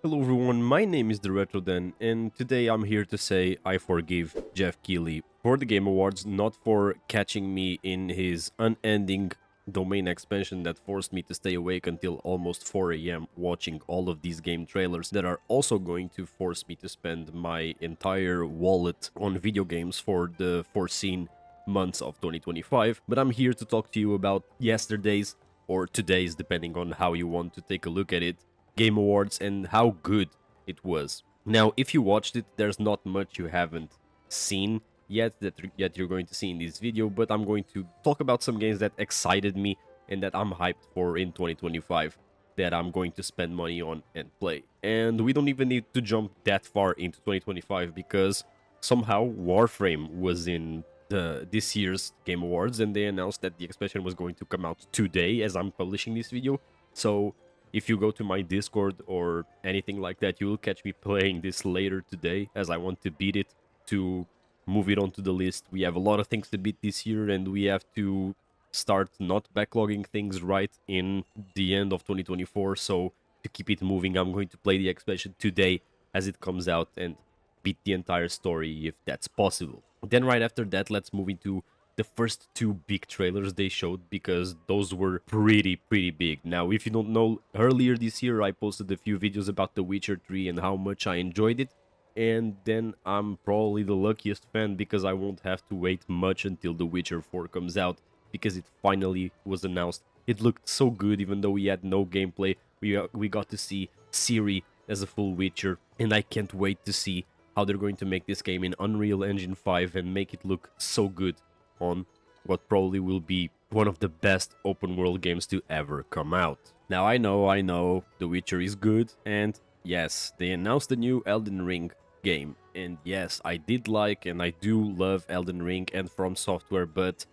Hello everyone, my name is The RetroDen, and today I'm here to say I forgive Jeff Keighley for the Game Awards, not for catching me in his unending domain expansion that forced me to stay awake until almost 4 AM watching all of these game trailers that are also going to force me to spend my entire wallet on video games for the foreseen months of 2025. But I'm here to talk to you about yesterday's or today's, depending on how you want to take a look at it, Game Awards and how good it was. Now, if you watched it, there's not much you haven't seen yet that you're going to see in this video, but I'm going to talk about some games that excited me and that I'm hyped for in 2025 that I'm going to spend money on and play. And we don't even need to jump that far into 2025 because somehow Warframe was in this year's Game Awards and they announced that the expansion was going to come out today as I'm publishing this video. So if you go to my Discord or anything like that, you will catch me playing this later today as I want to beat it to move it onto the list. We have a lot of things to beat this year and we have to start not backlogging things right in the end of 2024. So to keep it moving, I'm going to play the expansion today as it comes out and beat the entire story if that's possible. Then right after that, let's move into the first two big trailers they showed because those were pretty big. Now, if you don't know, earlier this year I posted a few videos about The Witcher 3 and how much I enjoyed it, and then I'm probably the luckiest fan because I won't have to wait much until The Witcher 4 comes out because it finally was announced. It looked so good even though we had no gameplay. We got to see Ciri as a full Witcher, and I can't wait to see how they're going to make this game in Unreal Engine 5 and make it look so good on what probably will be one of the best open world games to ever come out. Now I know, The Witcher is good, and yes, they announced the new Elden Ring game, and yes, I did like and I do love Elden Ring and From Software, but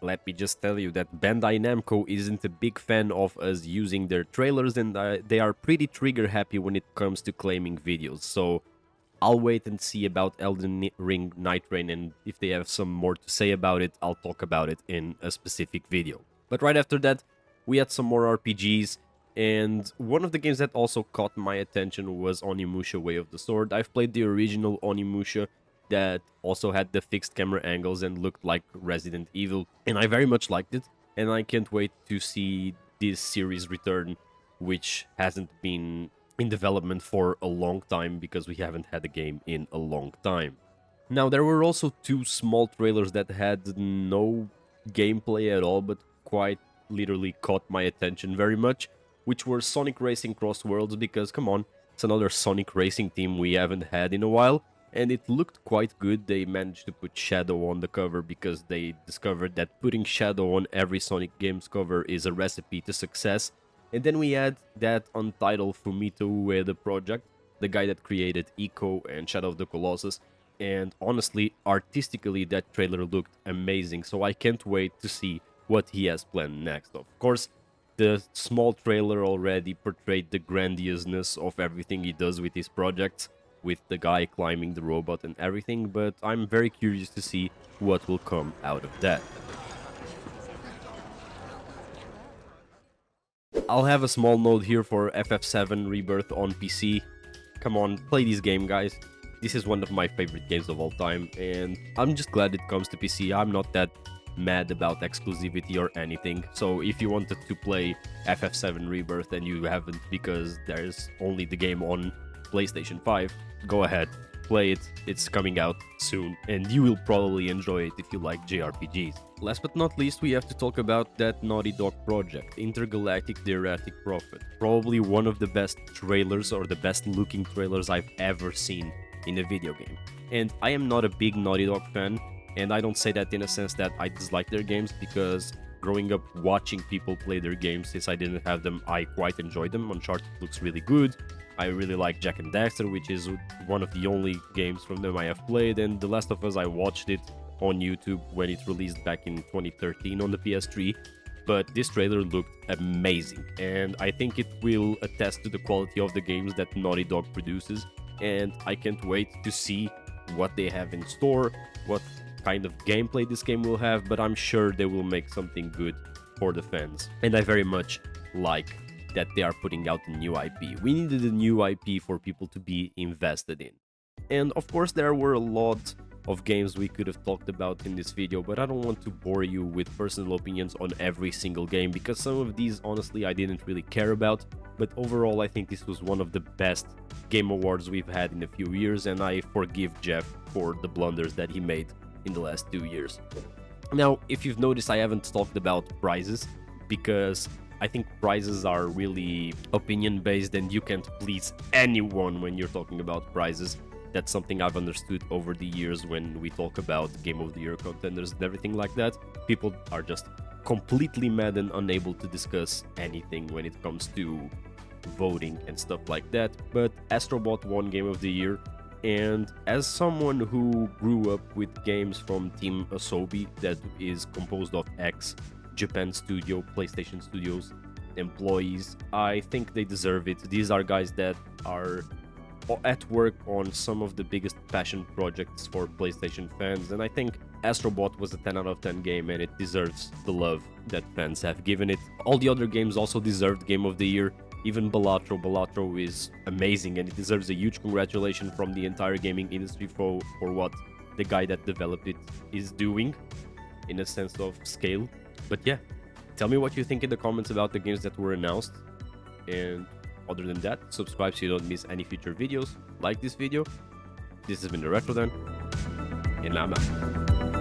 let me just tell you that Bandai Namco isn't a big fan of us using their trailers, and they are pretty trigger happy when it comes to claiming videos, so I'll wait and see about Elden Ring Night Rain, and if they have some more to say about it, I'll talk about it in a specific video. But right after that, we had some more RPGs, and one of the games that also caught my attention was Onimusha Way of the Sword. I've played the original Onimusha that also had the fixed camera angles and looked like Resident Evil, and I very much liked it, and I can't wait to see this series return, which hasn't been in development for a long time because we haven't had a game in a long time. Now, there were also two small trailers that had no gameplay at all, but quite literally caught my attention very much, which were Sonic Racing Cross Worlds, because come on, it's another Sonic Racing team we haven't had in a while, and it looked quite good. They managed to put Shadow on the cover because they discovered that putting Shadow on every Sonic game's cover is a recipe to success. And then we had that untitled Fumito Ueda project, the guy that created Ico and Shadow of the Colossus, and honestly, artistically, that trailer looked amazing, so I can't wait to see what he has planned next. Of course, the small trailer already portrayed the grandiousness of everything he does with his projects, with the guy climbing the robot and everything, but I'm very curious to see what will come out of that. I'll have a small note here for FF7 Rebirth on PC. Come on, play this game, guys. This is one of my favorite games of all time, and I'm just glad it comes to PC. I'm not that mad about exclusivity or anything. So if you wanted to play FF7 Rebirth and you haven't because there's only the game on PlayStation 5, go ahead, play it. It's coming out soon, and you will probably enjoy it if you like JRPGs. Last but not least, we have to talk about that Naughty Dog project, Intergalactic The Erratic Prophet. Probably one of the best trailers or the best looking trailers I've ever seen in a video game. And I am not a big Naughty Dog fan, and I don't say that in a sense that I dislike their games, because growing up watching people play their games since I didn't have them, I quite enjoyed them. Uncharted looks really good. I really like Jak and Daxter, which is one of the only games from them I have played, and The Last of Us, I watched it on YouTube when it released back in 2013 on the PS3, but this trailer looked amazing, and I think it will attest to the quality of the games that Naughty Dog produces, and I can't wait to see what they have in store, what kind of gameplay this game will have, but I'm sure they will make something good for the fans, and I very much like that they are putting out a new IP. We needed a new IP for people to be invested in. And of course, there were a lot of games we could have talked about in this video, but I don't want to bore you with personal opinions on every single game, because some of these, honestly, I didn't really care about. But overall, I think this was one of the best Game Awards we've had in a few years, and I forgive Jeff for the blunders that he made in the last 2 years. Now, if you've noticed, I haven't talked about prizes, because I think prizes are really opinion-based and you can't please anyone when you're talking about prizes. That's something I've understood over the years when we talk about Game of the Year contenders and everything like that. People are just completely mad and unable to discuss anything when it comes to voting and stuff like that. But Astrobot won Game of the Year, and as someone who grew up with games from Team Asobi, that is composed of Japan Studio, PlayStation Studios employees, I think they deserve it. These are guys that are at work on some of the biggest passion projects for PlayStation fans, and I think Astrobot was a 10 out of 10 game, and it deserves the love that fans have given it. All the other games also deserved Game of the Year, even Balatro. Balatro is amazing, and it deserves a huge congratulations from the entire gaming industry for what the guy that developed it is doing in a sense of scale. But yeah, tell me what you think in the comments about the games that were announced, and other than that, subscribe so you don't miss any future videos. Like this video. This has been the Retro Den, and I'm out.